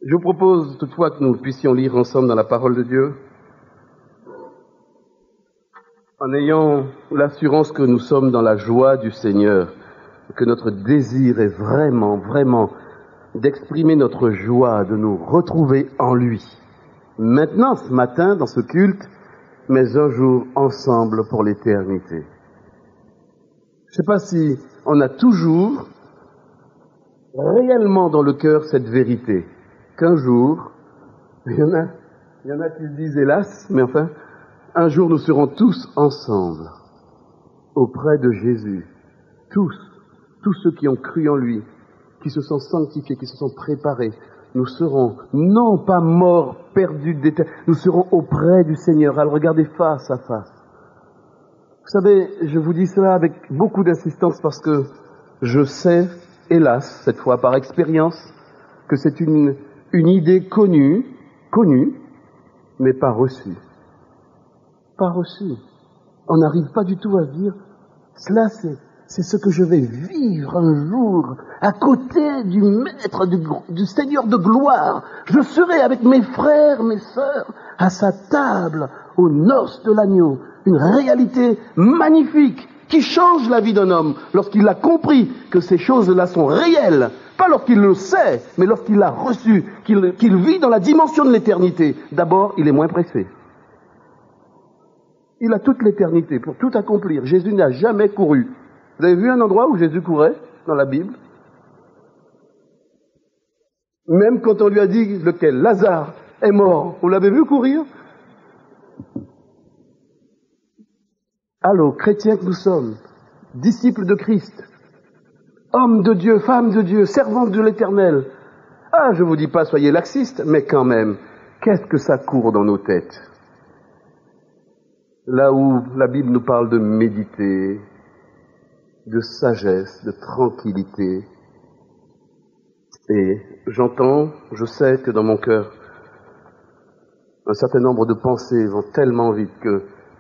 Je vous propose toutefois que nous puissions lire ensemble dans la parole de Dieu, en ayant l'assurance que nous sommes dans la joie du Seigneur, que notre désir est vraiment, vraiment d'exprimer notre joie, de nous retrouver en lui. Maintenant, ce matin, dans ce culte, mais un jour ensemble pour l'éternité. Je ne sais pas si on a toujours réellement dans le cœur cette vérité, qu'un jour, il y en a qui se disent hélas, mais enfin, un jour nous serons tous ensemble, auprès de Jésus, tous ceux qui ont cru en lui, qui se sont sanctifiés, qui se sont préparés, nous serons non pas morts, perdus d'éternité, nous serons auprès du Seigneur, à le regarder face à face. Vous savez, je vous dis cela avec beaucoup d'insistance parce que je sais, hélas, cette fois par expérience, que c'est une idée connue, mais pas reçue. Pas reçue. On n'arrive pas du tout à dire, cela c'est ce que je vais vivre un jour, à côté du Maître, du Seigneur de gloire. Je serai avec mes frères, mes sœurs, à sa table, aux noces de l'agneau. Une réalité magnifique qui change la vie d'un homme lorsqu'il a compris que ces choses-là sont réelles. Pas lorsqu'il le sait, mais lorsqu'il l'a reçu, qu'il vit dans la dimension de l'éternité. D'abord, il est moins pressé. Il a toute l'éternité pour tout accomplir. Jésus n'a jamais couru. Vous avez vu un endroit où Jésus courait dans la Bible? Même quand on lui a dit lequel, Lazare est mort, vous l'avez vu courir? Allô, chrétiens que nous sommes, disciples de Christ, hommes de Dieu, femmes de Dieu, servantes de l'Éternel. Ah, je vous dis pas soyez laxistes, mais quand même, qu'est-ce que ça court dans nos têtes? Là où la Bible nous parle de méditer, de sagesse, de tranquillité. Et j'entends, je sais que dans mon cœur, un certain nombre de pensées vont tellement vite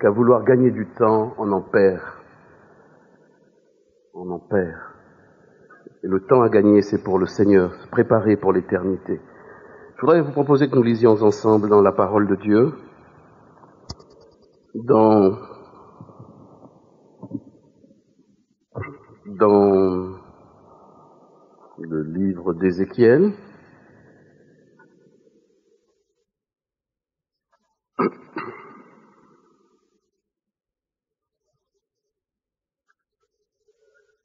qu'à vouloir gagner du temps, on en perd. On en perd. Et le temps à gagner, c'est pour le Seigneur, se préparer pour l'éternité. Je voudrais vous proposer que nous lisions ensemble dans la parole de Dieu, dans le livre d'Ézéchiel.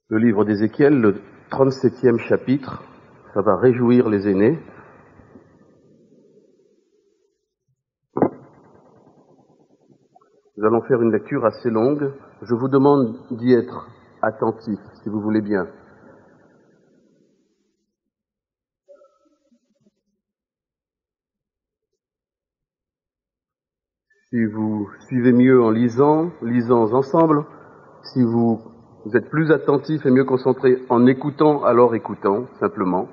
Le livre d'Ézéchiel, le 37e chapitre, ça va réjouir les aînés. Nous allons faire une lecture assez longue. Je vous demande d'y être attentif, si vous voulez bien. Si vous suivez mieux en lisons ensemble. Si vous êtes plus attentif et mieux concentré en écoutant, alors écoutons, simplement.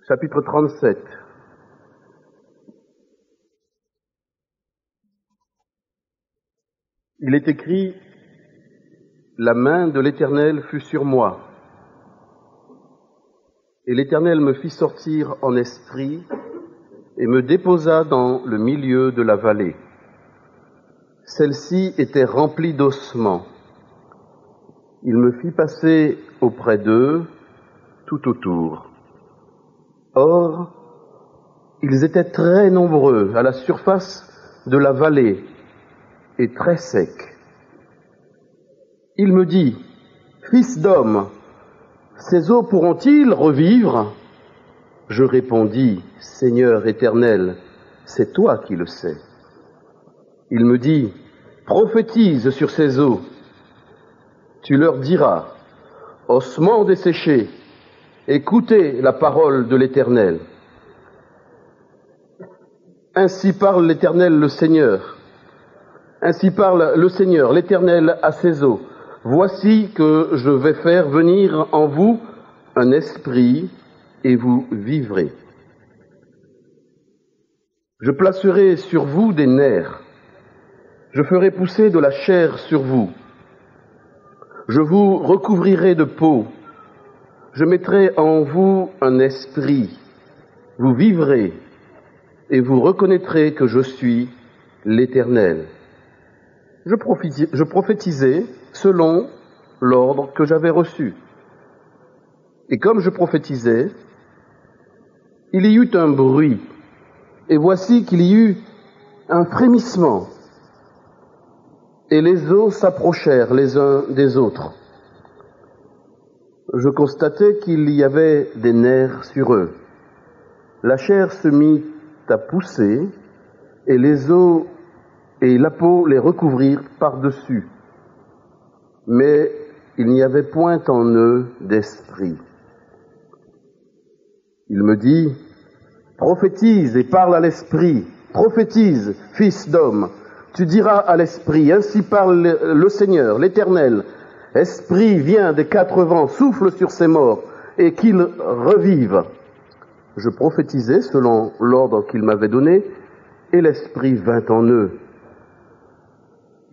Chapitre 37. Il est écrit, « La main de l'Éternel fut sur moi, et l'Éternel me fit sortir en esprit et me déposa dans le milieu de la vallée. Celle-ci était remplie d'ossements. Il me fit passer auprès d'eux, tout autour. Or, ils étaient très nombreux à la surface de la vallée et très secs. Il me dit, « Fils d'homme, ces eaux pourront-ils revivre ?» Je répondis, « Seigneur éternel, c'est toi qui le sais. » Il me dit, « Prophétise sur ces eaux. Tu leur diras, ossements desséchés, écoutez la parole de l'Éternel. Ainsi parle l'Éternel le Seigneur. Ainsi parle le Seigneur, l'Éternel à ces eaux. Voici que je vais faire venir en vous un esprit et vous vivrez. Je placerai sur vous des nerfs. Je ferai pousser de la chair sur vous. Je vous recouvrirai de peau. Je mettrai en vous un esprit vous vivrez et vous reconnaîtrez que je suis l'Éternel. Je prophétisais selon l'ordre que j'avais reçu. Et comme je prophétisais, il y eut un bruit, et voici qu'il y eut un frémissement, et les os s'approchèrent les uns des autres. Je constatai qu'il y avait des nerfs sur eux. La chair se mit à pousser, et les os et la peau les recouvrirent par-dessus. Mais il n'y avait point en eux d'esprit. Il me dit, prophétise et parle à l'esprit, prophétise, fils d'homme. Tu diras à l'esprit, ainsi parle le Seigneur, l'Éternel. Esprit, viens des quatre vents, souffle sur ces morts, et qu'ils revivent. Je prophétisais selon l'ordre qu'il m'avait donné, et l'esprit vint en eux.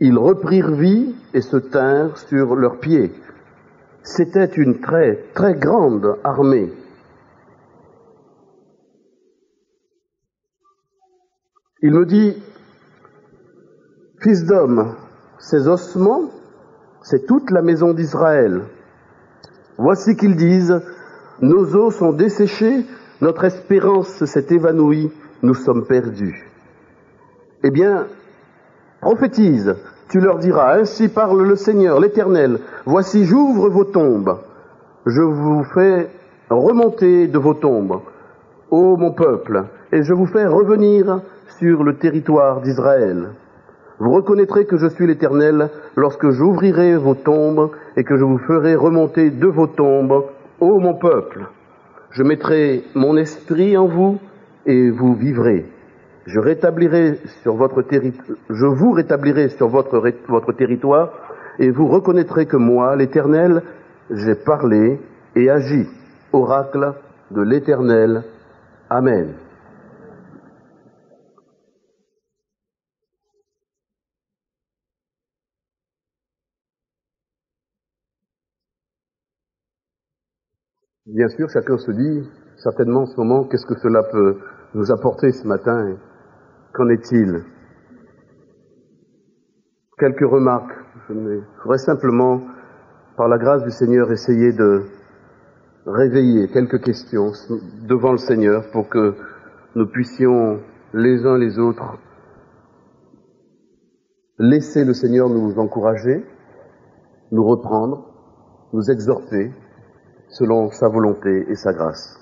Ils reprirent vie et se tinrent sur leurs pieds. C'était une très, très grande armée. Il me dit, fils d'homme, ces ossements, c'est toute la maison d'Israël. Voici qu'ils disent, nos os sont desséchés, notre espérance s'est évanouie, nous sommes perdus. Eh bien, prophétise, tu leur diras, ainsi parle le Seigneur, l'Éternel, voici j'ouvre vos tombes, je vous fais remonter de vos tombes, ô mon peuple, et je vous fais revenir sur le territoire d'Israël. Vous reconnaîtrez que je suis l'Éternel lorsque j'ouvrirai vos tombes et que je vous ferai remonter de vos tombes, ô mon peuple. Je mettrai mon esprit en vous et vous vivrez. Je vous rétablirai sur votre territoire et vous reconnaîtrez que moi, l'Éternel, j'ai parlé et agi. Oracle de l'Éternel. Amen. Bien sûr, chacun se dit, certainement en ce moment, qu'est-ce que cela peut nous apporter ce matin? Qu'en est-il? Quelques remarques. Je voudrais simplement, par la grâce du Seigneur, essayer de réveiller quelques questions devant le Seigneur pour que nous puissions, les uns les autres, laisser le Seigneur nous encourager, nous reprendre, nous exhorter, selon sa volonté et sa grâce.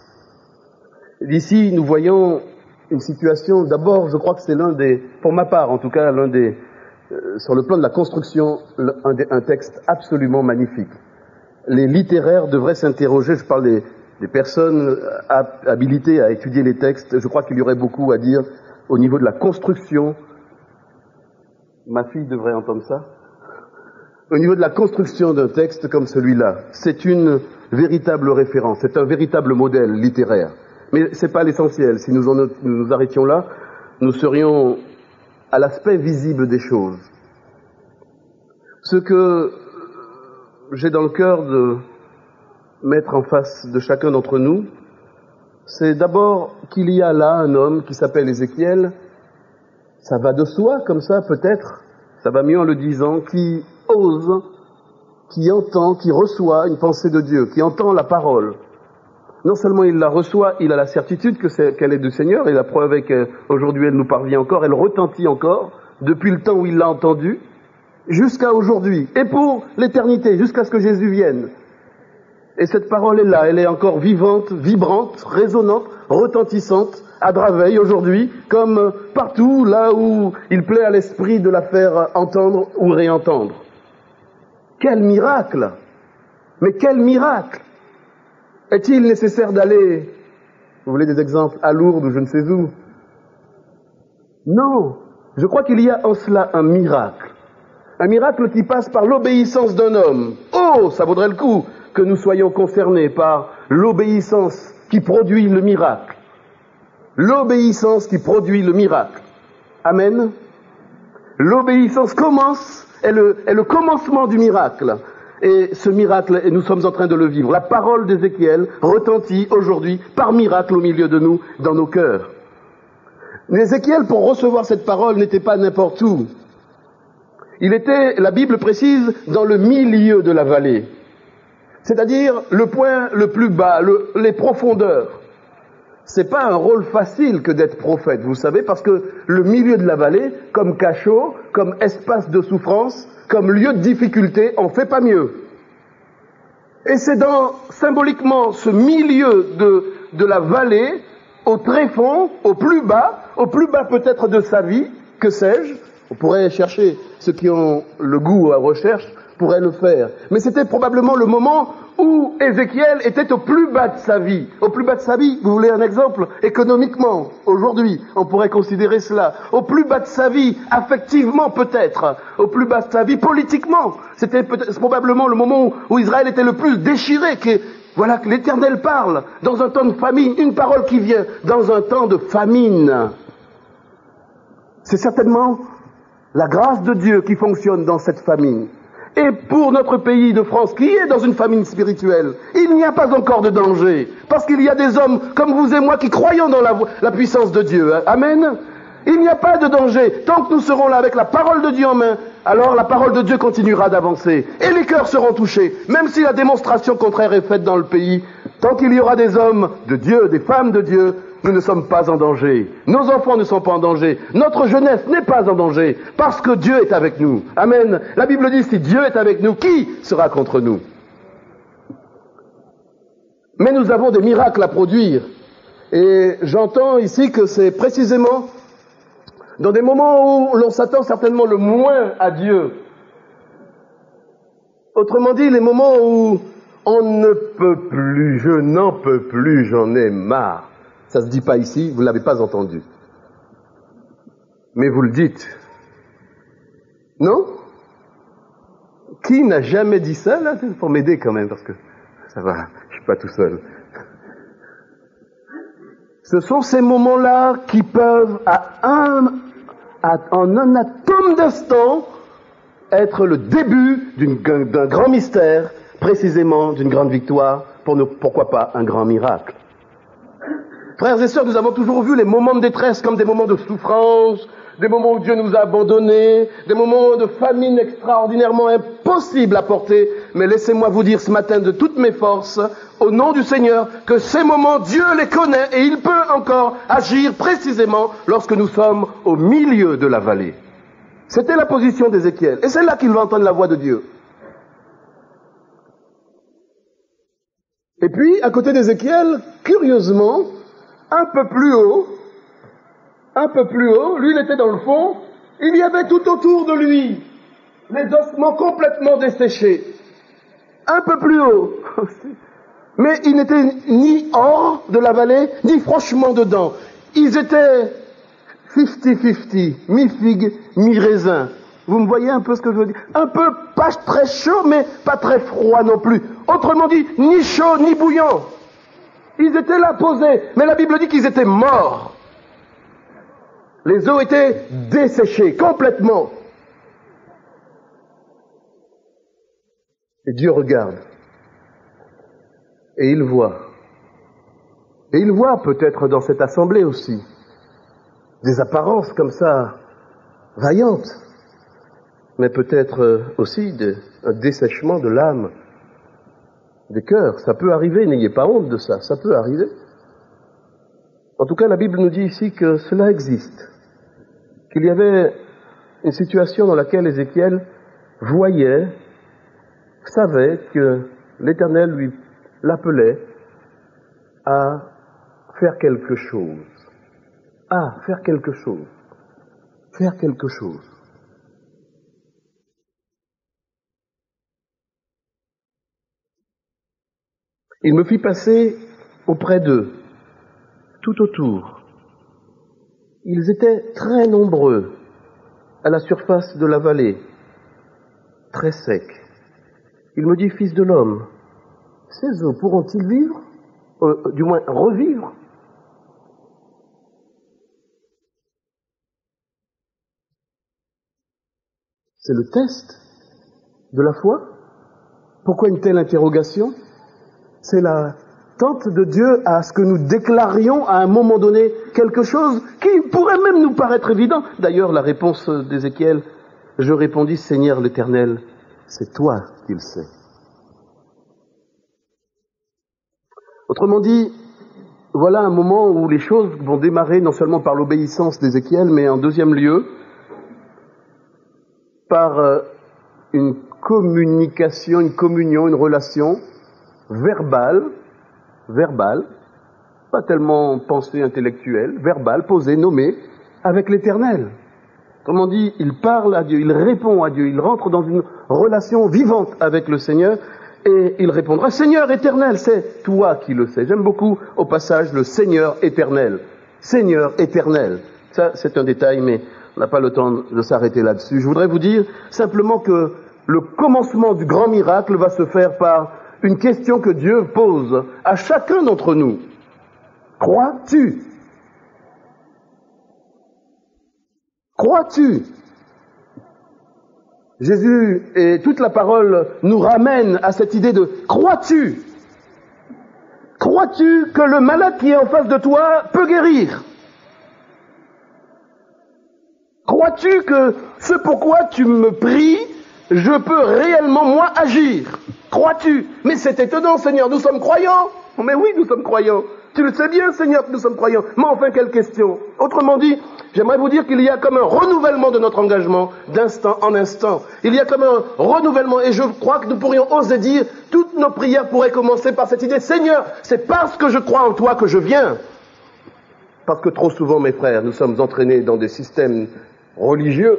D'ici, nous voyons une situation, d'abord, je crois que c'est pour ma part en tout cas, sur le plan de la construction, un texte absolument magnifique. Les littéraires devraient s'interroger, je parle des personnes habilitées à étudier les textes, je crois qu'il y aurait beaucoup à dire au niveau de la construction. Ma fille devrait entendre ça. Au niveau de la construction d'un texte comme celui-là, c'est une véritable référence, c'est un véritable modèle littéraire. Mais c'est pas l'essentiel. Si nous arrêtions là, nous serions à l'aspect visible des choses. Ce que j'ai dans le cœur de mettre en face de chacun d'entre nous, c'est d'abord qu'il y a là un homme qui s'appelle Ézéchiel. Ça va de soi, comme ça, peut-être. Ça va mieux en le disant, qui ose, qui entend, qui reçoit une pensée de Dieu, qui entend la parole. Non seulement il la reçoit, il a la certitude qu'elle est du Seigneur, et la preuve est qu'aujourd'hui elle nous parvient encore, elle retentit encore, depuis le temps où il l'a entendue, jusqu'à aujourd'hui, et pour l'éternité, jusqu'à ce que Jésus vienne. Et cette parole est là, elle est encore vivante, vibrante, résonnante, retentissante, à Draveil aujourd'hui, comme partout là où il plaît à l'esprit de la faire entendre ou réentendre. Quel miracle! Mais quel miracle! Est-il nécessaire d'aller, vous voulez des exemples, à Lourdes ou je ne sais où? Non, je crois qu'il y a en cela un miracle. Un miracle qui passe par l'obéissance d'un homme. Oh, ça vaudrait le coup que nous soyons concernés par l'obéissance qui produit le miracle. L'obéissance qui produit le miracle. Amen. L'obéissance est le commencement du miracle. Et ce miracle, et nous sommes en train de le vivre. La parole d'Ézéchiel retentit aujourd'hui par miracle au milieu de nous, dans nos cœurs. Mais Ézéchiel, pour recevoir cette parole, n'était pas n'importe où. Il était, la Bible précise, dans le milieu de la vallée. C'est-à-dire le point le plus bas, les profondeurs. C'est pas un rôle facile que d'être prophète, vous savez, parce que le milieu de la vallée, comme cachot, comme espace de souffrance, comme lieu de difficulté, on fait pas mieux. Et c'est dans, symboliquement, ce milieu de la vallée, au tréfonds, au plus bas peut-être de sa vie, que sais-je, on pourrait chercher, ceux qui ont le goût à recherche, pourraient le faire. Mais c'était probablement le moment où Ézéchiel était au plus bas de sa vie. Au plus bas de sa vie, vous voulez un exemple? Économiquement, aujourd'hui, on pourrait considérer cela. Au plus bas de sa vie, affectivement peut-être. Au plus bas de sa vie, politiquement. C'était probablement le moment où Israël était le plus déchiré. Voilà que l'Éternel parle dans un temps de famine. Une parole qui vient dans un temps de famine. C'est certainement la grâce de Dieu qui fonctionne dans cette famine. Et pour notre pays de France, qui est dans une famine spirituelle, il n'y a pas encore de danger. Parce qu'il y a des hommes comme vous et moi qui croyons dans la puissance de Dieu. Amen. Il n'y a pas de danger. Tant que nous serons là avec la parole de Dieu en main, alors la parole de Dieu continuera d'avancer. Et les cœurs seront touchés. Même si la démonstration contraire est faite dans le pays, tant qu'il y aura des hommes de Dieu, des femmes de Dieu, nous ne sommes pas en danger. Nos enfants ne sont pas en danger. Notre jeunesse n'est pas en danger. Parce que Dieu est avec nous. Amen. La Bible dit, si Dieu est avec nous, qui sera contre nous? Mais nous avons des miracles à produire. Et j'entends ici que c'est précisément dans des moments où l'on s'attend certainement le moins à Dieu. Autrement dit, les moments où on ne peut plus, je n'en peux plus, j'en ai marre. Ça se dit pas ici, vous ne l'avez pas entendu. Mais vous le dites. Non? Qui n'a jamais dit ça, là? Il faut m'aider quand même, parce que ça va, je suis pas tout seul. Ce sont ces moments-là qui peuvent, en un atome d'instant, être le début d'un grand mystère, précisément d'une grande victoire, pourquoi pas un grand miracle. Frères et sœurs, nous avons toujours vu les moments de détresse comme des moments de souffrance, des moments où Dieu nous a abandonnés, des moments de famine extraordinairement impossibles à porter. Mais laissez-moi vous dire ce matin de toutes mes forces, au nom du Seigneur, que ces moments, Dieu les connaît et il peut encore agir précisément lorsque nous sommes au milieu de la vallée. C'était la position d'Ézéchiel. Et c'est là qu'il va entendre la voix de Dieu. Et puis, à côté d'Ézéchiel, curieusement, un peu plus haut, lui il était dans le fond, il y avait tout autour de lui les ossements complètement desséchés. Un peu plus haut. Mais ils n'étaient ni hors de la vallée, ni franchement dedans. Ils étaient 50-50, mi-figue, mi-raisin. Vous me voyez un peu ce que je veux dire? Un peu pas très chaud, mais pas très froid non plus. Autrement dit, ni chaud, ni bouillant. Ils étaient là posés, mais la Bible dit qu'ils étaient morts. Les os étaient desséchés complètement. Et Dieu regarde. Et il voit. Et il voit peut-être dans cette assemblée aussi des apparences comme ça, vaillantes, mais peut-être aussi un dessèchement de l'âme, des cœurs. Ça peut arriver, n'ayez pas honte de ça, ça peut arriver. En tout cas, la Bible nous dit ici que cela existe, qu'il y avait une situation dans laquelle Ézéchiel savait que l'Éternel l'appelait à faire quelque chose. Faire quelque chose. Faire quelque chose. Il me fit passer auprès d'eux, tout autour. Ils étaient très nombreux à la surface de la vallée, très secs. Il me dit, fils de l'homme, ces eaux pourront-ils vivre? Du moins revivre? C'est le test de la foi. Pourquoi une telle interrogation? C'est l'attente de Dieu à ce que nous déclarions à un moment donné quelque chose qui pourrait même nous paraître évident. D'ailleurs, la réponse d'Ézéchiel, je répondis, Seigneur l'Éternel, c'est toi qui le sais. Autrement dit, voilà un moment où les choses vont démarrer non seulement par l'obéissance d'Ézéchiel, mais en deuxième lieu, par une communication, une communion, une relation verbale, pas tellement pensée intellectuelle, verbale, posée, nommée, avec l'Éternel. Autrement dit, il parle à Dieu, il répond à Dieu, il rentre dans une relation vivante avec le Seigneur, et il répondra, Seigneur éternel, c'est toi qui le sais. J'aime beaucoup au passage le Seigneur éternel. Seigneur éternel. Ça, c'est un détail, mais on n'a pas le temps de s'arrêter là-dessus. Je voudrais vous dire simplement que le commencement du grand miracle va se faire par une question que Dieu pose à chacun d'entre nous. Crois-tu? Crois-tu? Jésus et toute la parole nous ramènent à cette idée de crois-tu? Crois-tu que le malade qui est en face de toi peut guérir? Crois-tu que ce pourquoi tu me pries, je peux réellement moi agir? Crois-tu? Mais c'est étonnant, Seigneur, nous sommes croyants. Mais oui, nous sommes croyants. Tu le sais bien, Seigneur, que nous sommes croyants. Mais enfin, quelle question? Autrement dit, j'aimerais vous dire qu'il y a comme un renouvellement de notre engagement d'instant en instant. Il y a comme un renouvellement, et je crois que nous pourrions oser dire, toutes nos prières pourraient commencer par cette idée, Seigneur, c'est parce que je crois en toi que je viens. Parce que trop souvent, mes frères, nous sommes entraînés dans des systèmes religieux.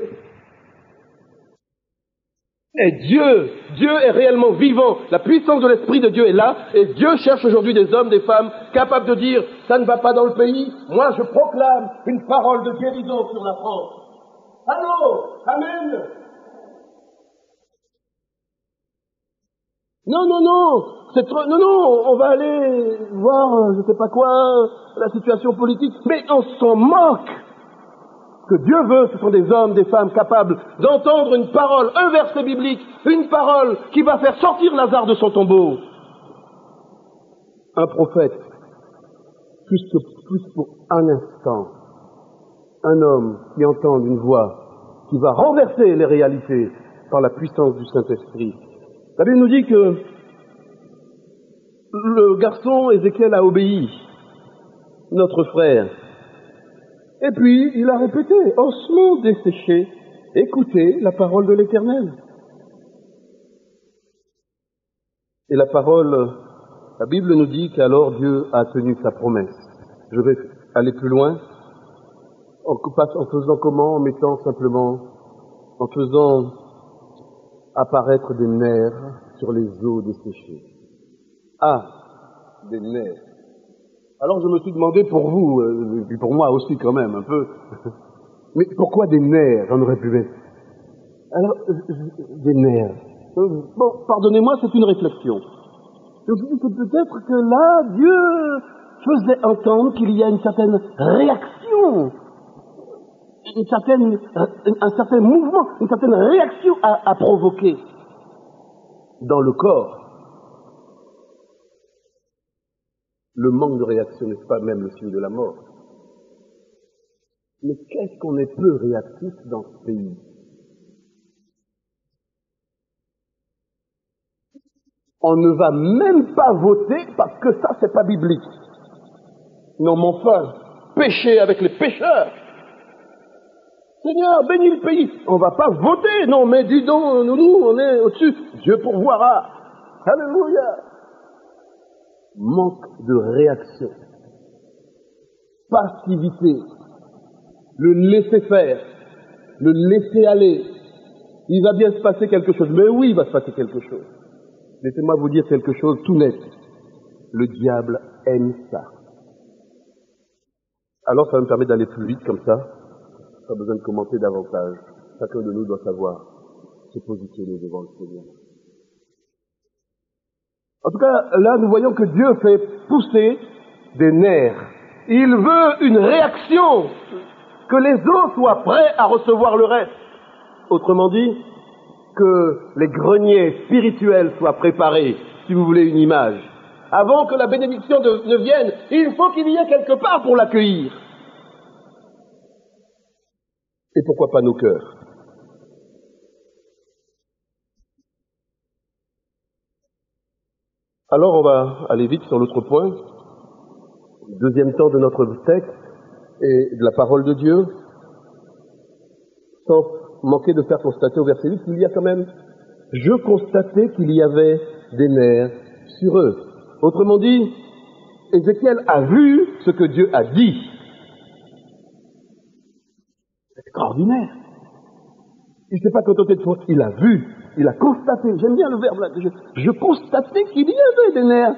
Et Dieu est réellement vivant. La puissance de l'Esprit de Dieu est là. Et Dieu cherche aujourd'hui des hommes, des femmes capables de dire, ça ne va pas dans le pays. Moi, je proclame une parole de guérison sur la France. Allô? Amen. Non, on va aller voir, je sais pas quoi, la situation politique. Mais on s'en moque. Ce que Dieu veut, ce sont des hommes, des femmes capables d'entendre une parole, un verset biblique, une parole qui va faire sortir Lazare de son tombeau. Un prophète, plus pour un instant, un homme qui entend une voix qui va renverser les réalités par la puissance du Saint-Esprit. La Bible nous dit que le garçon Ézéchiel a obéi, notre frère. Et puis, il a répété, ossements desséchés, écoutez la parole de l'Éternel. Et la Bible nous dit qu'alors Dieu a tenu sa promesse. Je vais aller plus loin, en faisant comment? En faisant apparaître des nerfs sur les os desséchés. Ah, des nerfs. Alors je me suis demandé pour vous, et puis pour moi aussi quand même, un peu, mais pourquoi des nerfs? J'en aurais pu mettre. Alors, des nerfs. Bon, pardonnez-moi, c'est une réflexion. Je me suis dit que peut-être que là, Dieu faisait entendre qu'il y a une certaine réaction, un certain mouvement, une certaine réaction à provoquer dans le corps. Le manque de réaction n'est pas même le signe de la mort. Mais qu'est-ce qu'on est peu réactif dans ce pays? On ne va même pas voter parce que ça, c'est pas biblique. Non, mais enfin, pécher avec les pécheurs. Seigneur, bénis le pays. On va pas voter. Non, mais dis donc, nous, on est au-dessus. Dieu pourvoira. Alléluia. Manque de réaction, passivité, le laisser faire, le laisser aller. Il va bien se passer quelque chose. Mais oui, il va se passer quelque chose. Laissez-moi vous dire quelque chose tout net. Le diable aime ça. Alors ça va me permettre d'aller plus vite comme ça. Pas besoin de commenter davantage. Chacun de nous doit savoir se positionner devant le Seigneur. En tout cas, là, nous voyons que Dieu fait pousser des nerfs. Il veut une réaction, que les os soient prêts à recevoir le reste. Autrement dit, que les greniers spirituels soient préparés, si vous voulez une image. Avant que la bénédiction ne vienne, il faut qu'il y ait quelque part pour l'accueillir. Et pourquoi pas nos cœurs? Alors on va aller vite sur l'autre point, deuxième temps de notre texte et de la parole de Dieu, sans manquer de faire constater au verset 8 qu'il y a quand même, je constatais qu'il y avait des nerfs sur eux. Autrement dit, Ézéchiel a vu ce que Dieu a dit. C'est extraordinaire. Il ne s'est pas contenté de toi, il a vu, il a constaté. J'aime bien le verbe là. Je constatais qu'il y avait des nerfs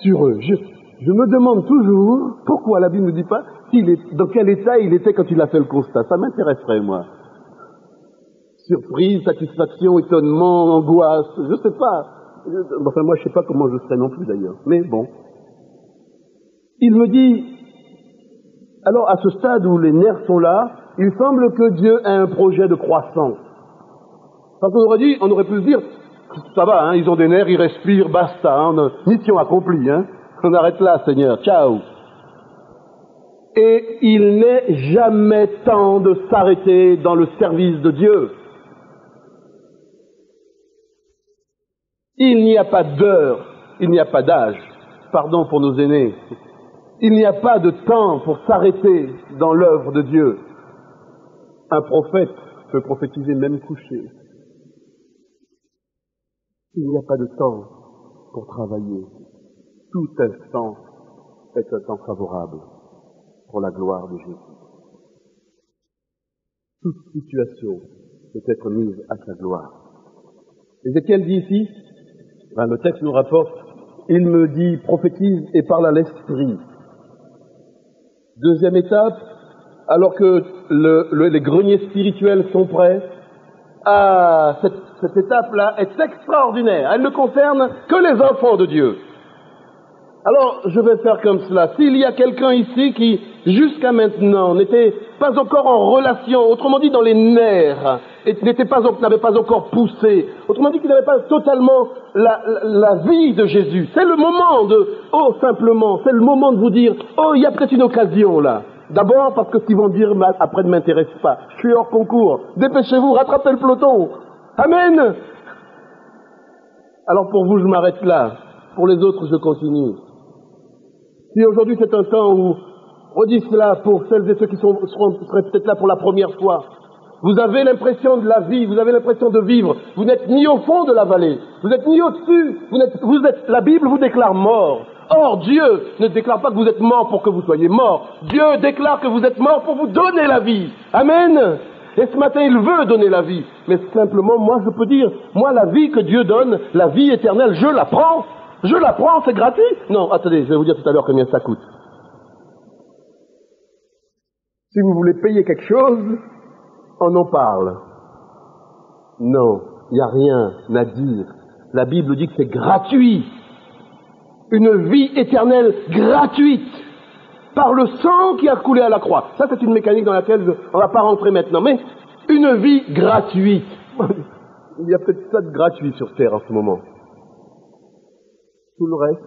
sur eux. Je me demande toujours pourquoi la Bible ne dit pas dans quel état il était quand il a fait le constat. Ça m'intéresserait, moi. Surprise, satisfaction, étonnement, angoisse, je sais pas. Enfin, moi, je sais pas comment je serais non plus, d'ailleurs. Mais bon. Il me dit, alors, à ce stade où les nerfs sont là, il semble que Dieu a un projet de croissance. Parce qu'on aurait pu se dire, ça va, hein, ils ont des nerfs, ils respirent, basta, hein, mission accomplie, hein. On arrête là, Seigneur, ciao. Et il n'est jamais temps de s'arrêter dans le service de Dieu. Il n'y a pas d'heure, il n'y a pas d'âge, pardon pour nos aînés, il n'y a pas de temps pour s'arrêter dans l'œuvre de Dieu. Un prophète peut prophétiser même couché. Il n'y a pas de temps pour travailler. Tout instant est un temps favorable pour la gloire de Jésus. Toute situation peut être mise à sa gloire. Ézéchiel dit ici, le texte nous rapporte, il me dit, prophétise et parle à l'esprit. Deuxième étape, alors que les greniers spirituels sont prêts, cette étape-là est extraordinaire. Elle ne concerne que les enfants de Dieu. Alors, je vais faire comme cela. S'il y a quelqu'un ici qui, jusqu'à maintenant, n'était pas encore en relation, autrement dit dans les nerfs, et n'avait pas encore poussé, autrement dit qu'il n'avait pas totalement la vie de Jésus, c'est le moment simplement, c'est le moment de vous dire, il y a peut-être une occasion là. D'abord parce que ce qu'ils vont dire après ne m'intéresse pas. Je suis hors concours. Dépêchez-vous, rattrapez le peloton. Amen. Alors pour vous, je m'arrête là. Pour les autres, je continue. Si aujourd'hui c'est un temps où, redis cela pour celles et ceux qui seraient peut-être là pour la première fois, vous avez l'impression de la vie, vous avez l'impression de vivre, vous n'êtes ni au fond de la vallée, vous n'êtes ni au-dessus, la Bible vous déclare mort. Or, Dieu ne déclare pas que vous êtes mort pour que vous soyez mort. Dieu déclare que vous êtes mort pour vous donner la vie. Amen. Et ce matin, il veut donner la vie. Mais simplement, moi, je peux dire, moi, la vie que Dieu donne, la vie éternelle, je la prends. Je la prends, c'est gratuit. Non, attendez, je vais vous dire tout à l'heure combien ça coûte. Si vous voulez payer quelque chose, on en parle. Non, il n'y a rien à dire. La Bible dit que c'est gratuit. Une vie éternelle gratuite par le sang qui a coulé à la croix. Ça, c'est une mécanique dans laquelle on ne va pas rentrer maintenant. Mais une vie gratuite. Il y a peut-être ça de gratuit sur Terre en ce moment. Tout le reste.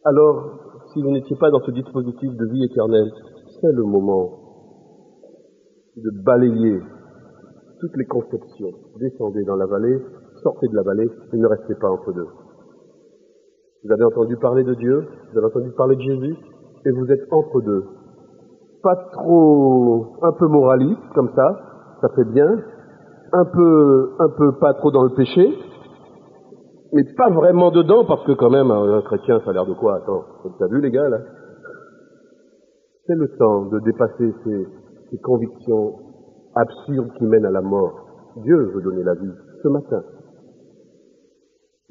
Alors, si vous n'étiez pas dans ce dispositif de vie éternelle, c'est le moment de balayer toutes les conceptions. Descendez dans la vallée, sortez de la vallée et ne restez pas entre deux. Vous avez entendu parler de Dieu, vous avez entendu parler de Jésus, et vous êtes entre deux. Pas trop, un peu moraliste, comme ça fait bien, un peu pas trop dans le péché, mais pas vraiment dedans, parce que quand même, un chrétien, ça a l'air de quoi? Attends, t'as vu les gars, là? C'est le temps de dépasser ces convictions absurdes qui mènent à la mort. Dieu veut donner la vie ce matin.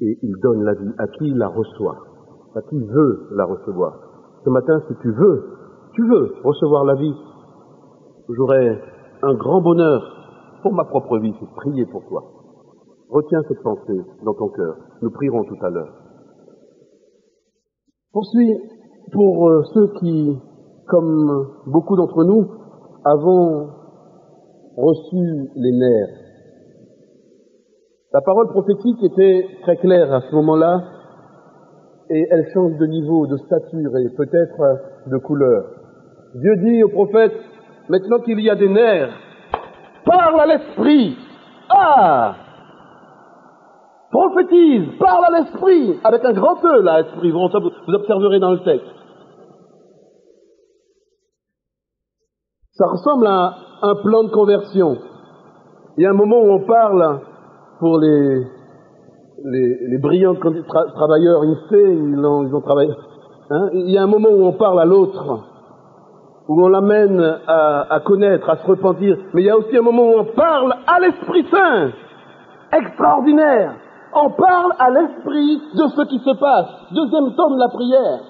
Et il donne la vie à qui la reçoit, à qui veut la recevoir. Ce matin, si tu veux recevoir la vie, j'aurai un grand bonheur pour ma propre vie, c'est de prier pour toi. Retiens cette pensée dans ton cœur. Nous prierons tout à l'heure. Poursuis pour ceux qui, comme beaucoup d'entre nous, avons reçu les nerfs. La parole prophétique était très claire à ce moment-là, et elle change de niveau, de stature et peut-être de couleur. Dieu dit au prophète, maintenant qu'il y a des nerfs, parle à l'esprit. Ah! Prophétise, parle à l'esprit, avec un grand E là, esprit, vous observerez dans le texte. Ça ressemble à un plan de conversion. Il y a un moment où on parle pour les brillants travailleurs INSEE, ils ont travaillé. Hein? Il y a un moment où on parle à l'autre, où on l'amène à connaître, à se repentir. Mais il y a aussi un moment où on parle à l'Esprit Saint. Extraordinaire. On parle à l'Esprit de ce qui se passe. Deuxième temps de la prière.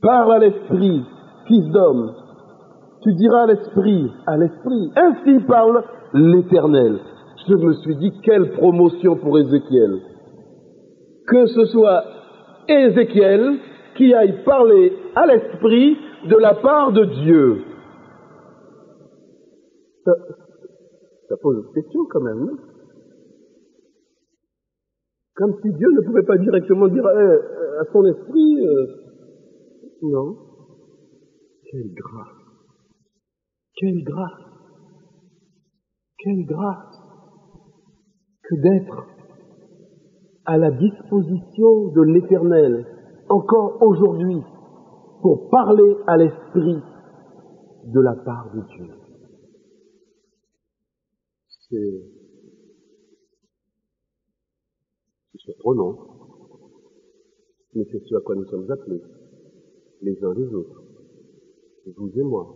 Parle à l'Esprit, fils d'homme. Tu diras à l'Esprit. Ainsi parle l'Éternel. Je me suis dit, quelle promotion pour Ézéchiel. Que ce soit Ézéchiel qui aille parler à l'Esprit de la part de Dieu. Ça pose une question quand même, non? Comme si Dieu ne pouvait pas directement dire à son esprit, non. Quelle grâce! Quelle grâce! Quelle grâce que d'être à la disposition de l'Éternel, encore aujourd'hui, pour parler à l'Esprit de la part de Dieu. C'est surprenant, mais c'est ce à quoi nous sommes appelés, les uns les autres, vous et moi,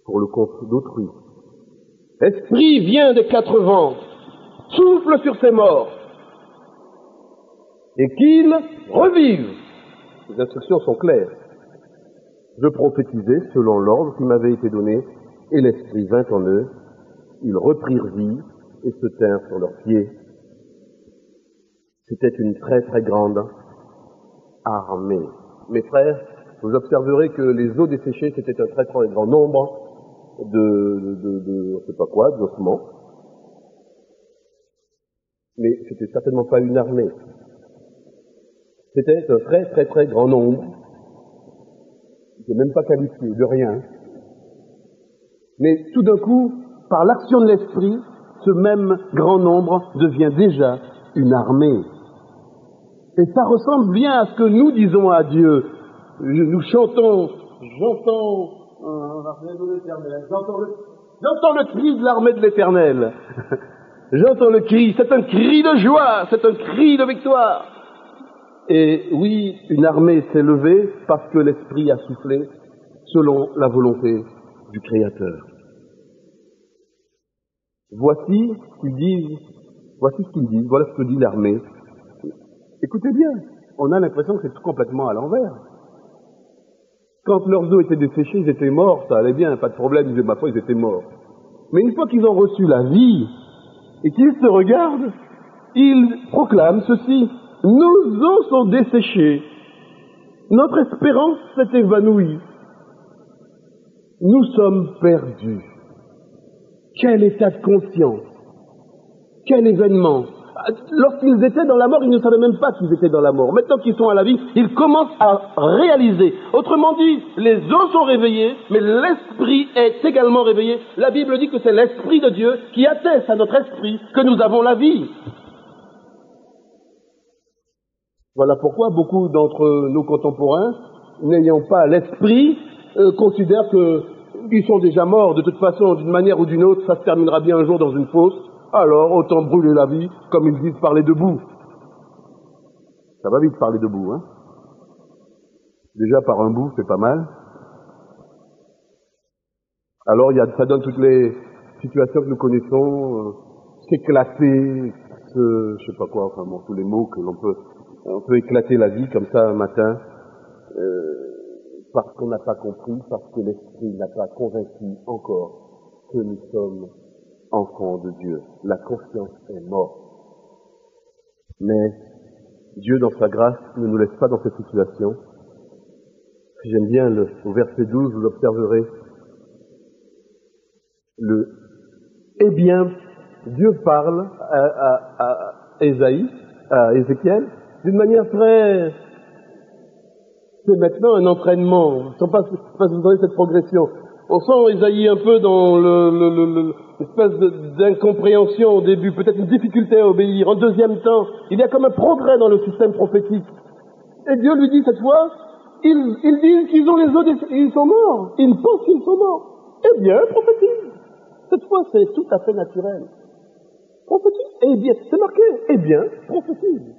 pour le compte d'autrui. Esprit vient des quatre vents, souffle sur ses morts, et qu'ils revivent. Les instructions sont claires. Je prophétisais selon l'ordre qui m'avait été donné, et l'Esprit vint en eux, ils reprirent vie et se tinrent sur leurs pieds. C'était une très très grande armée. Mes frères, vous observerez que les eaux desséchées, c'était un très très grand nombre de je sais pas quoi, d'ossements. Mais c'était certainement pas une armée. C'était un très très très grand nombre. Je n'ai même pas qualifié de rien. Mais tout d'un coup, par l'action de l'Esprit, ce même grand nombre devient déjà une armée. Et ça ressemble bien à ce que nous disons à Dieu. Nous chantons, j'entends le cri de l'armée de l'Éternel. J'entends le cri, c'est un cri de joie, c'est un cri de victoire. Et oui, une armée s'est levée parce que l'Esprit a soufflé selon la volonté du Créateur. Voici ce qu'ils disent, voilà ce que dit l'armée. Écoutez bien, on a l'impression que c'est tout complètement à l'envers. Quand leurs os étaient desséchés, ils étaient morts, ça allait bien, pas de problème, ils disaient, ma foi, ils étaient morts. Mais une fois qu'ils ont reçu la vie, et qu'ils se regardent, ils proclament ceci: nos os sont desséchés, notre espérance s'est évanouie, nous sommes perdus. Quel état de conscience, quel événement. Lorsqu'ils étaient dans la mort, ils ne savaient même pas qu'ils étaient dans la mort. Maintenant qu'ils sont à la vie, ils commencent à réaliser. Autrement dit, les os sont réveillés, mais l'esprit est également réveillé. La Bible dit que c'est l'Esprit de Dieu qui atteste à notre esprit que nous avons la vie. Voilà pourquoi beaucoup d'entre nos contemporains, n'ayant pas l'esprit, considèrent qu'ils sont déjà morts. De toute façon, d'une manière ou d'une autre, ça se terminera bien un jour dans une fosse. Alors, autant brûler la vie, comme ils disent, parler debout. Ça va vite parler debout, hein. Déjà, par un bout, c'est pas mal. Alors, ça donne toutes les situations que nous connaissons, s'éclater, je sais pas quoi, enfin bon, tous les mots que on peut éclater la vie comme ça un matin, parce qu'on n'a pas compris, parce que l'esprit n'a pas convaincu encore que nous sommes enfants de Dieu. La conscience est morte. Mais Dieu, dans sa grâce, ne nous laisse pas dans cette situation. J'aime bien au verset 12, vous observerez « Eh bien, Dieu parle à Ésaïe, à Ézéchiel, d'une manière très... C'est maintenant un entraînement. Je ne sais pas si vous entendez cette progression. On sent Ésaïe un peu dans l'espèce d'incompréhension au début, peut-être une difficulté à obéir. En deuxième temps, il y a comme un progrès dans le système prophétique. Et Dieu lui dit cette fois, ils disent qu'ils ont les os, ils sont morts. Ils pensent qu'ils sont morts. Eh bien, prophétise. Cette fois, c'est tout à fait naturel. Prophétise. Eh bien, c'est marqué. Eh bien, prophétise.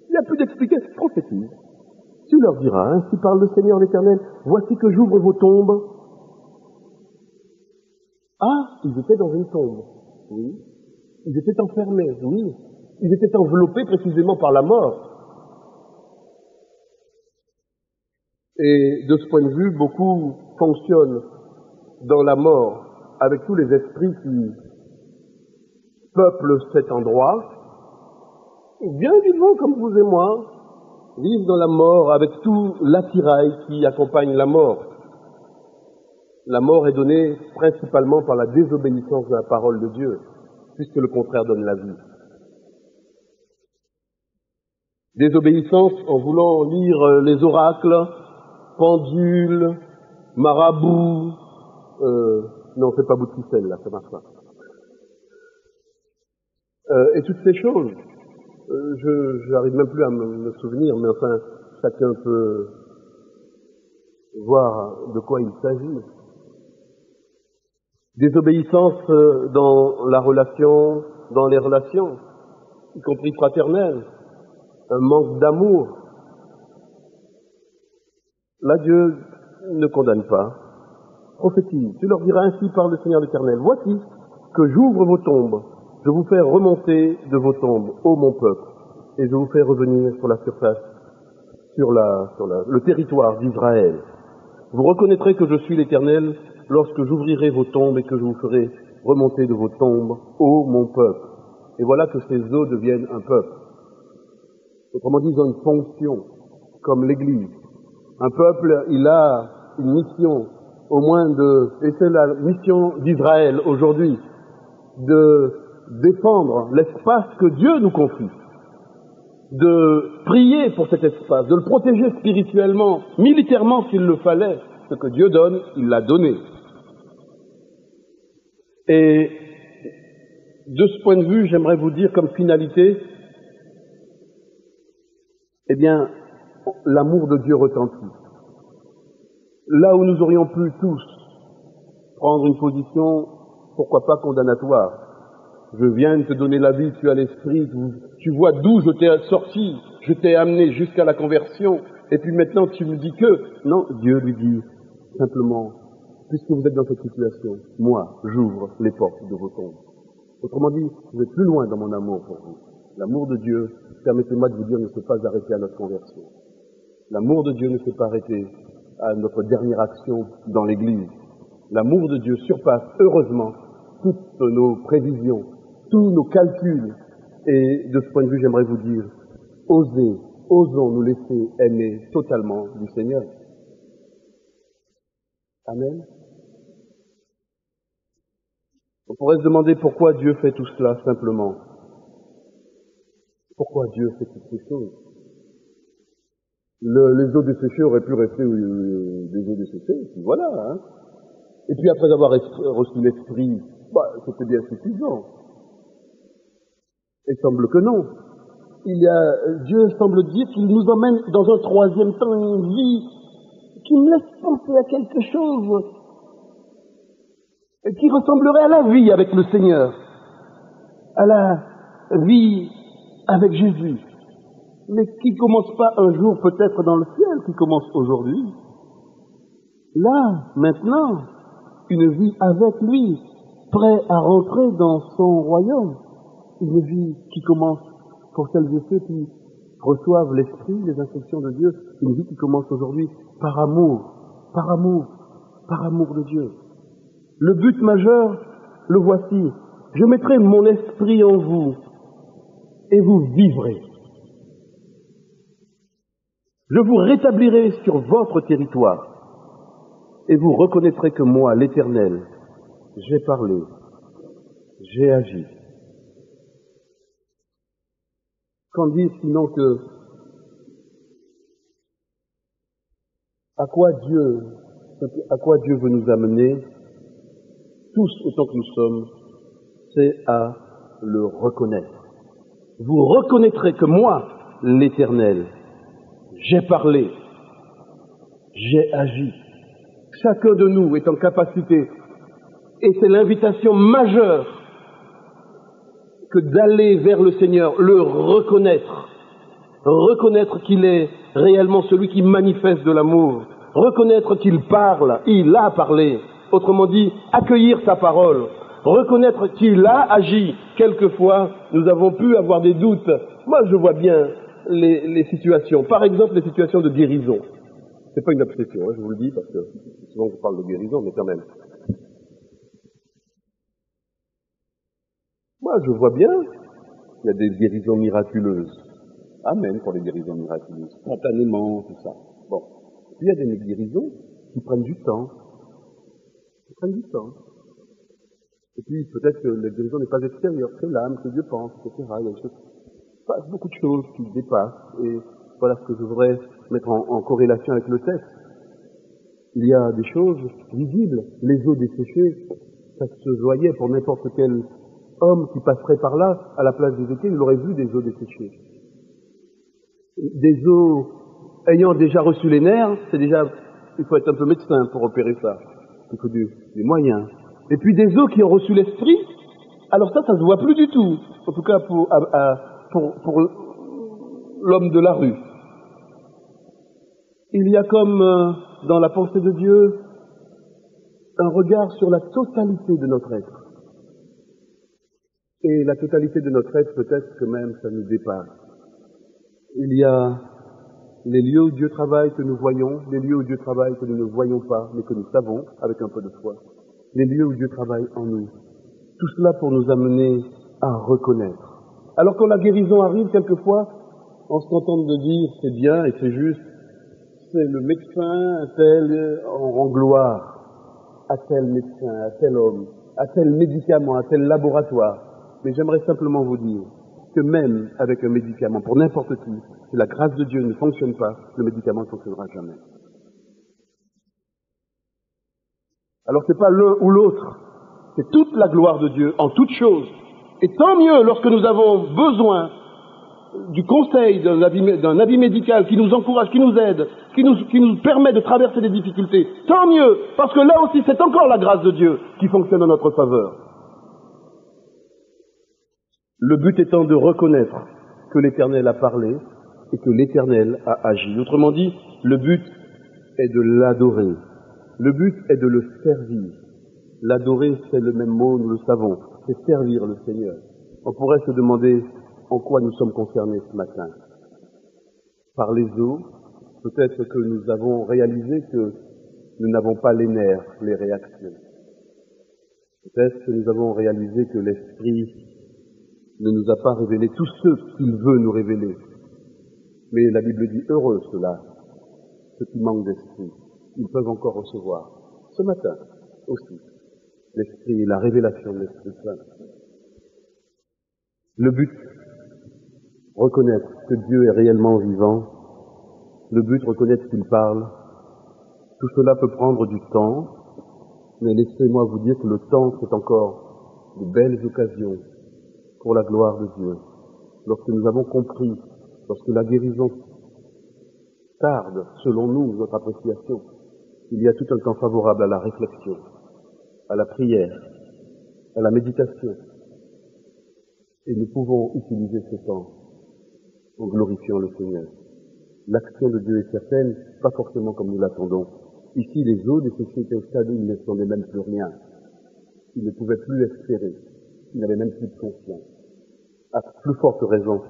Il n'y a plus d'expliquer. Prophétise. Tu leur diras, ainsi parle le Seigneur l'Éternel, voici que j'ouvre vos tombes. Ah, ils étaient dans une tombe. Oui. Ils étaient enfermés. Oui. Ils étaient enveloppés précisément par la mort. Et de ce point de vue, beaucoup fonctionnent dans la mort avec tous les esprits qui peuplent cet endroit. Bien vivants comme vous et moi, vivent dans la mort avec tout l'attirail qui accompagne la mort. La mort est donnée principalement par la désobéissance de la parole de Dieu, puisque le contraire donne la vie. Désobéissance en voulant lire les oracles, pendules, marabouts, non, c'est pas bout de ficelle, là, ça marche pas. Et toutes ces choses, je n'arrive même plus à me souvenir, mais enfin, chacun peut voir de quoi il s'agit. Désobéissance dans la relation, dans les relations, y compris fraternelles, un manque d'amour. Là, Dieu ne condamne pas. Prophétise, tu leur diras ainsi par le Seigneur l'Éternel, voici que j'ouvre vos tombes, je vous fais remonter de vos tombes, ô mon peuple, et je vous fais revenir sur la surface, sur le territoire d'Israël. Vous reconnaîtrez que je suis l'Éternel lorsque j'ouvrirai vos tombes et que je vous ferai remonter de vos tombes, ô mon peuple. Et voilà que ces eaux deviennent un peuple. Autrement dit, ils ont une fonction, comme l'Église. Un peuple, il a une mission, au moins et c'est la mission d'Israël aujourd'hui, de défendre l'espace que Dieu nous confie, de prier pour cet espace, de le protéger spirituellement, militairement s'il le fallait. Ce que Dieu donne, il l'a donné. Et de ce point de vue, j'aimerais vous dire comme finalité, eh bien, l'amour de Dieu retentit. Là où nous aurions pu tous prendre une position, pourquoi pas condamnatoire. Je viens de te donner la vie, tu as l'esprit, tu vois d'où je t'ai sorti, je t'ai amené jusqu'à la conversion, et puis maintenant tu me dis que... Non, Dieu lui dit simplement, puisque vous êtes dans cette situation, moi, j'ouvre les portes de vos tombes. Autrement dit, vous êtes plus loin dans mon amour pour vous. L'amour de Dieu, permettez-moi de vous dire, ne s'est pas arrêté à notre conversion. L'amour de Dieu ne s'est pas arrêté à notre dernière action dans l'Église. L'amour de Dieu surpasse, heureusement, toutes nos prévisions, tous nos calculs. Et de ce point de vue, j'aimerais vous dire, osons nous laisser aimer totalement du Seigneur. Amen. On pourrait se demander pourquoi Dieu fait tout cela, simplement. Pourquoi Dieu fait toutes ces choses? Les eaux desséchées auraient pu rester des eaux desséchées, et puis voilà. Hein. Et puis après avoir reçu l'Esprit, c'était bien suffisant. Il semble que non. Dieu semble dire qu'il nous emmène dans un troisième temps une vie qui me laisse penser à quelque chose qui ressemblerait à la vie avec le Seigneur, à la vie avec Jésus, mais qui commence pas un jour peut-être dans le ciel, qui commence aujourd'hui. Là, maintenant, une vie avec lui, prêt à rentrer dans son royaume, une vie qui commence pour celles et ceux qui reçoivent l'Esprit, les instructions de Dieu, une vie qui commence aujourd'hui par amour de Dieu. Le but majeur, le voici. Je mettrai mon esprit en vous et vous vivrez. Je vous rétablirai sur votre territoire et vous reconnaîtrez que moi, l'Éternel, j'ai parlé, j'ai agi Qu'en dire sinon que à quoi Dieu veut nous amener, tous autant que nous sommes, c'est à le reconnaître. Vous reconnaîtrez que moi, l'Éternel, j'ai parlé, j'ai agi. Chacun de nous est en capacité, et c'est l'invitation majeure, que d'aller vers le Seigneur, le reconnaître qu'il est réellement celui qui manifeste de l'amour, reconnaître qu'il parle, il a parlé, autrement dit, accueillir sa parole, reconnaître qu'il a agi. Quelquefois, nous avons pu avoir des doutes. Moi, je vois bien les situations, par exemple les situations de guérison. C'est pas une obsession, je vous le dis, parce que souvent je parle de guérison, mais quand même. Moi, je vois bien, il y a des guérisons miraculeuses. Amen pour les guérisons miraculeuses, spontanément, tout ça. Bon. Puis il y a des guérisons qui prennent du temps. Et puis peut-être que la guérison n'est pas extérieure, c'est l'âme, c'est Dieu pense, etc. Il y a beaucoup de choses qui dépassent. Et voilà ce que je voudrais mettre en corrélation avec le texte. Il y a des choses visibles. Les eaux desséchées, ça se voyait pour n'importe quel homme qui passerait par là, à la place d'Ézéchiel, il aurait vu des eaux desséchées. Des eaux ayant déjà reçu les nerfs, il faut être un peu médecin pour opérer ça. Il faut des moyens. Et puis des eaux qui ont reçu l'esprit, alors ça se voit plus du tout. En tout cas pour l'homme de la rue. Il y a comme dans la pensée de Dieu un regard sur la totalité de notre être. Et la totalité de notre être, peut-être que même ça nous dépasse. Il y a les lieux où Dieu travaille que nous voyons, les lieux où Dieu travaille que nous ne voyons pas, mais que nous savons avec un peu de foi. Les lieux où Dieu travaille en nous. Tout cela pour nous amener à reconnaître. Alors quand la guérison arrive, quelquefois, on se contente de dire c'est bien et c'est juste, c'est le médecin, à tel, on rend gloire à tel médecin, à tel homme, à tel médicament, à tel laboratoire. Mais j'aimerais simplement vous dire que même avec un médicament, pour n'importe qui, si la grâce de Dieu ne fonctionne pas, le médicament ne fonctionnera jamais. Alors c'est pas l'un ou l'autre, c'est toute la gloire de Dieu en toutes choses. Et tant mieux lorsque nous avons besoin du conseil d'un avis médical qui nous encourage, qui nous aide, qui nous permet de traverser des difficultés. Tant mieux, parce que là aussi c'est encore la grâce de Dieu qui fonctionne en notre faveur. Le but étant de reconnaître que l'Éternel a parlé et que l'Éternel a agi. Autrement dit, le but est de l'adorer. Le but est de le servir. L'adorer, c'est le même mot, nous le savons. C'est servir le Seigneur. On pourrait se demander en quoi nous sommes concernés ce matin. Par les eaux, peut-être que nous avons réalisé que nous n'avons pas les nerfs, les réactions. Peut-être que nous avons réalisé que l'Esprit ne nous a pas révélé tout ce qu'il veut nous révéler. Mais la Bible dit heureux ceux-là, ceux qui manquent d'esprit. Ils peuvent encore recevoir, ce matin aussi, l'Esprit, la révélation de l'Esprit Saint. Le but, reconnaître que Dieu est réellement vivant. Le but, reconnaître qu'il parle. Tout cela peut prendre du temps, mais laissez-moi vous dire que le temps, c'est encore de belles occasions pour la gloire de Dieu. Lorsque nous avons compris, lorsque la guérison tarde, selon nous, notre appréciation, il y a tout un temps favorable à la réflexion, à la prière, à la méditation. Et nous pouvons utiliser ce temps en glorifiant le Seigneur. L'action de Dieu est certaine, pas forcément comme nous l'attendons. Ici, les eaux des sociétés au stade où ils ne s'entendaient même plus rien. Ils ne pouvaient plus espérer. Ils n'avaient même plus de confiance. À plus forte raison,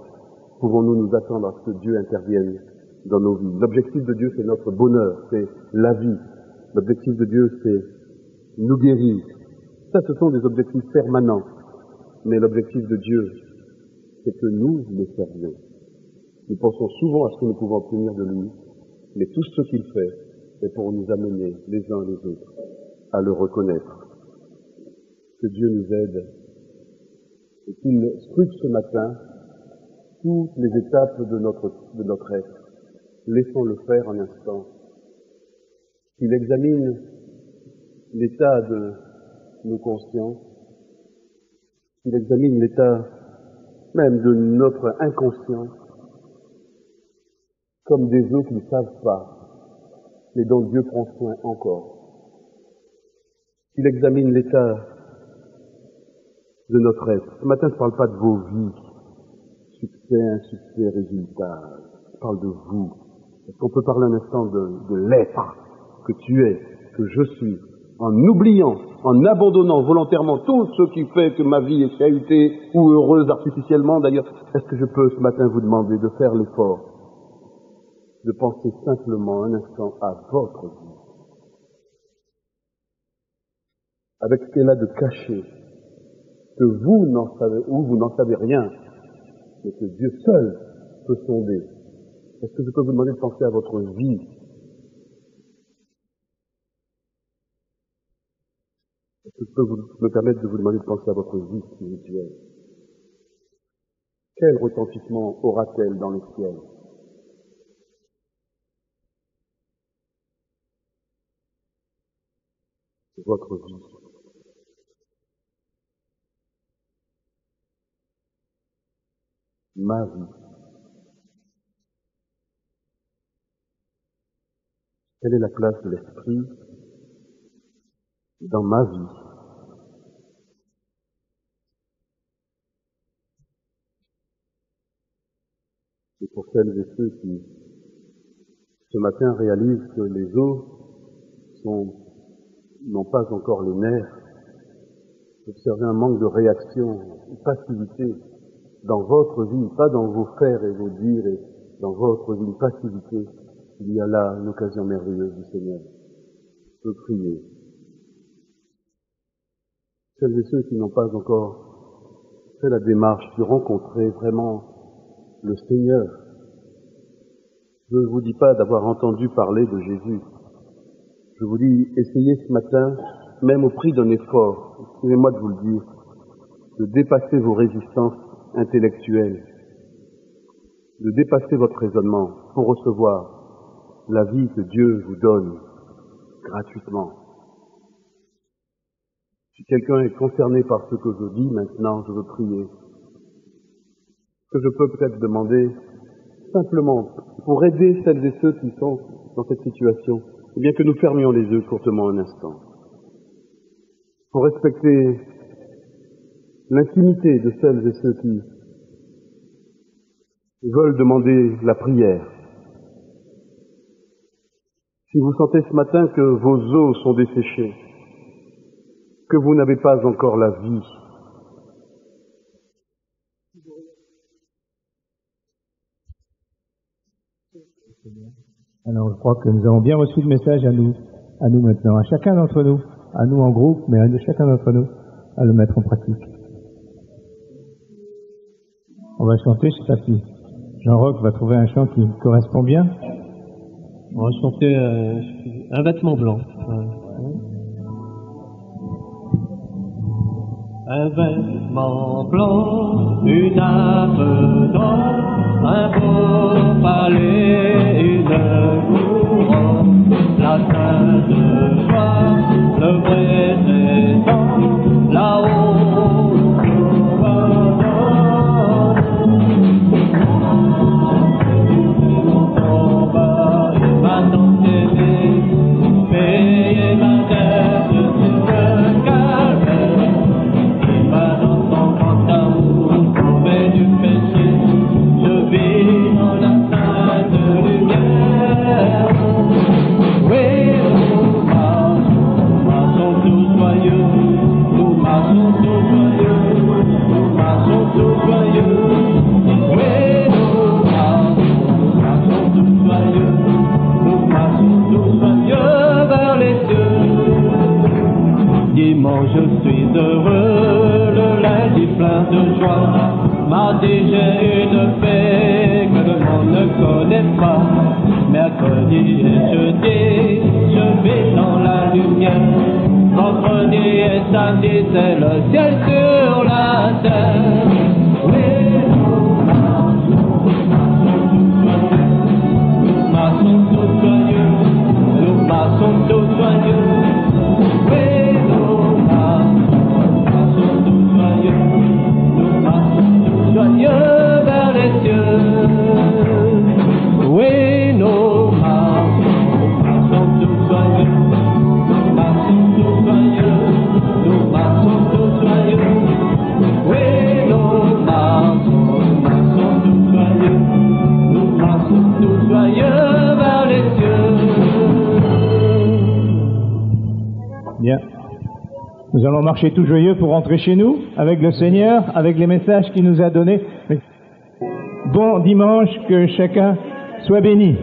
pouvons-nous nous attendre à ce que Dieu intervienne dans nos vies. L'objectif de Dieu, c'est notre bonheur, c'est la vie. L'objectif de Dieu, c'est nous guérir. Ça, ce sont des objectifs permanents. Mais l'objectif de Dieu, c'est que nous le servions. Nous pensons souvent à ce que nous pouvons obtenir de lui, mais tout ce qu'il fait est pour nous amener les uns les autres à le reconnaître. Que Dieu nous aide et qu'il scrute ce matin toutes les étapes de notre être. Laissons-le faire un instant. Qu'il examine l'état de nos consciences, qu'il examine l'état même de notre inconscience, comme des eaux qui ne savent pas, mais dont Dieu prend soin encore. Qu'il examine l'état de notre être. Ce matin, je ne parle pas de vos vies, succès, insuccès, résultats. Je parle de vous. Est-ce qu'on peut parler un instant de l'être que tu es, que je suis, en oubliant, en abandonnant volontairement tout ce qui fait que ma vie est chahutée ou heureuse artificiellement d'ailleurs? Est-ce que je peux ce matin vous demander de faire l'effort de penser simplement un instant à votre vie, avec ce qu'elle a de caché, que vous n'en savez, ou vous n'en savez rien, mais que Dieu seul peut sonder. Est-ce que je peux vous demander de penser à votre vie? Est-ce que je peux me permettre de vous demander de penser à votre vie spirituelle? Quel retentissement aura-t-elle dans les ciels? Votre vie. Ma vie. Quelle est la place de l'esprit dans ma vie? Et pour celles et ceux qui, ce matin, réalisent que les os n'ont pas encore les nerfs, observez un manque de réaction, une passivité dans votre vie, pas dans vos faire et vos dire, et dans votre vie, une passivité. Il y a là une occasion merveilleuse du Seigneur. Je peux prier. Celles et ceux qui n'ont pas encore fait la démarche de rencontrer vraiment le Seigneur. Je ne vous dis pas d'avoir entendu parler de Jésus. Je vous dis, essayez ce matin, même au prix d'un effort, excusez-moi de vous le dire, de dépasser vos résistances intellectuelles, de dépasser votre raisonnement pour recevoir la vie que Dieu vous donne gratuitement. Si quelqu'un est concerné par ce que je dis maintenant, je veux prier. Ce que je peux peut-être demander, simplement, pour aider celles et ceux qui sont dans cette situation, eh bien que nous fermions les yeux courtement un instant, pour respecter l'intimité de celles et ceux qui veulent demander la prière. Si vous sentez ce matin que vos os sont desséchés, que vous n'avez pas encore la vie, alors je crois que nous avons bien reçu le message à nous maintenant, à chacun d'entre nous, à nous en groupe, mais à chacun d'entre nous, à le mettre en pratique. On va chanter, je sais pas si Jean-Roch va trouver un chant qui correspond bien. On va chanter un vêtement blanc. Un vêtement blanc, une âme d'or, un beau palais, une couronne, la sainte joie, le vrai trésor, là-haut nous on va maintenant t'aimer, payer ma dette sur le calvaire. Du péché, je vis dans la sainte lumière. Oui, nous marchons tous joyeux, nous marchons tous joyeux, nous marchons tous joyeux. Oui, nous marchons tous joyeux, nous marchons tous joyeux vers les cieux. Dimanche, je suis heureux, le lundi plein de joie. Mardi, j'ai une paix que le monde ne connaît pas. Mercredi et jeudi, je vis dans la lumière. Vendredi et samedi, c'est le ciel sur la terre. Oui, nous marchons tout joyeux vers les cieux. Bien. Nous allons marcher tout joyeux pour rentrer chez nous, avec le Seigneur, avec les messages qu'il nous a donnés. Bon dimanche, que chacun soit béni.